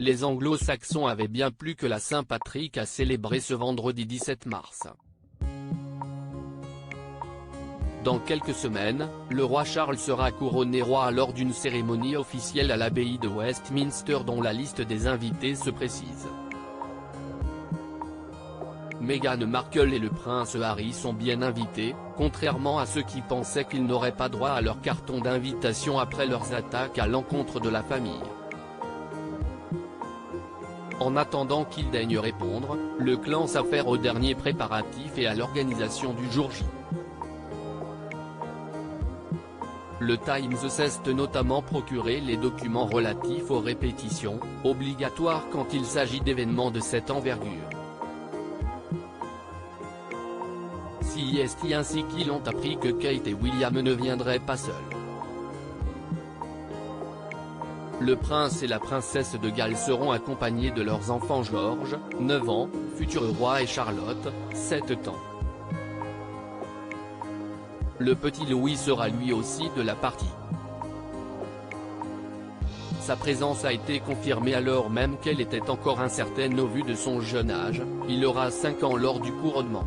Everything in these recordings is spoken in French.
les Anglo-Saxons avaient bien plus que la Saint-Patrick à célébrer ce vendredi 17 mars. Dans quelques semaines, le roi Charles sera couronné roi lors d'une cérémonie officielle à l'abbaye de Westminster dont la liste des invités se précise. Meghan Markle et le prince Harry sont bien invités, contrairement à ceux qui pensaient qu'ils n'auraient pas droit à leur carton d'invitation après leurs attaques à l'encontre de la famille. En attendant qu'ils daignent répondre, le clan s'affaire aux derniers préparatifs et à l'organisation du jour J. Le Times s'est notamment procuré les documents relatifs aux répétitions, obligatoires quand il s'agit d'événements de cette envergure. CST ainsi qu'ils ont appris que Kate et William ne viendraient pas seuls. Le prince et la princesse de Galles seront accompagnés de leurs enfants George, 9 ans, futur roi et Charlotte, 7 ans. Le petit Louis sera lui aussi de la partie. Sa présence a été confirmée alors même qu'elle était encore incertaine au vu de son jeune âge, il aura 5 ans lors du couronnement.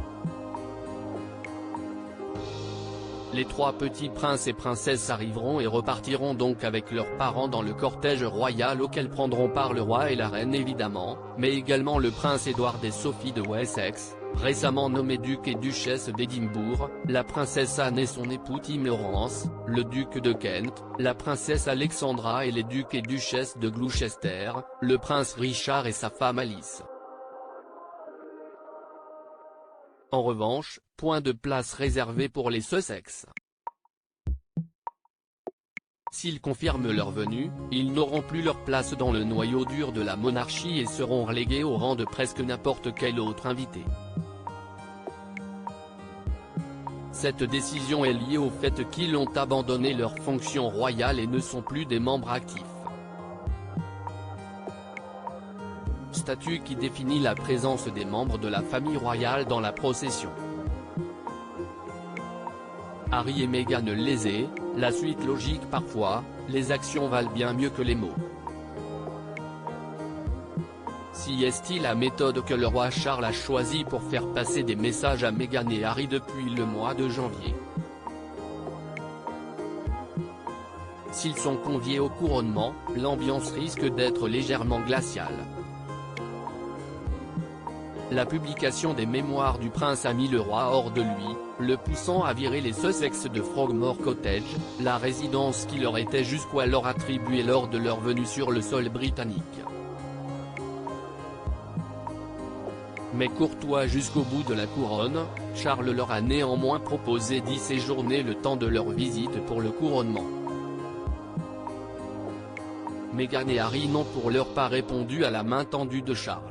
Les 3 petits princes et princesses arriveront et repartiront donc avec leurs parents dans le cortège royal auquel prendront part le roi et la reine évidemment, mais également le prince Édouard et Sophie de Wessex, récemment nommés duc et duchesse d'Édimbourg, la princesse Anne et son époux Tim Lawrence, le duc de Kent, la princesse Alexandra et les ducs et duchesses de Gloucester, le prince Richard et sa femme Alice. En revanche, point de place réservé pour les Sussex. S'ils confirment leur venue, ils n'auront plus leur place dans le noyau dur de la monarchie et seront relégués au rang de presque n'importe quel autre invité. Cette décision est liée au fait qu'ils ont abandonné leurs fonctions royales et ne sont plus des membres actifs. Statut qui définit la présence des membres de la famille royale dans la procession. Harry et Meghan lésés, la suite logique parfois, les actions valent bien mieux que les mots. Si est-il la méthode que le roi Charles a choisie pour faire passer des messages à Meghan et Harry depuis le mois de janvier. S'ils sont conviés au couronnement, l'ambiance risque d'être légèrement glaciale. La publication des mémoires du prince a mis le roi hors de lui, le poussant à virer les Sussex de Frogmore Cottage, la résidence qui leur était jusqu'alors attribuée lors de leur venue sur le sol britannique. Mais courtois jusqu'au bout de la couronne, Charles leur a néanmoins proposé d'y séjourner le temps de leur visite pour le couronnement. Meghan et Harry n'ont pour l'heure pas répondu à la main tendue de Charles.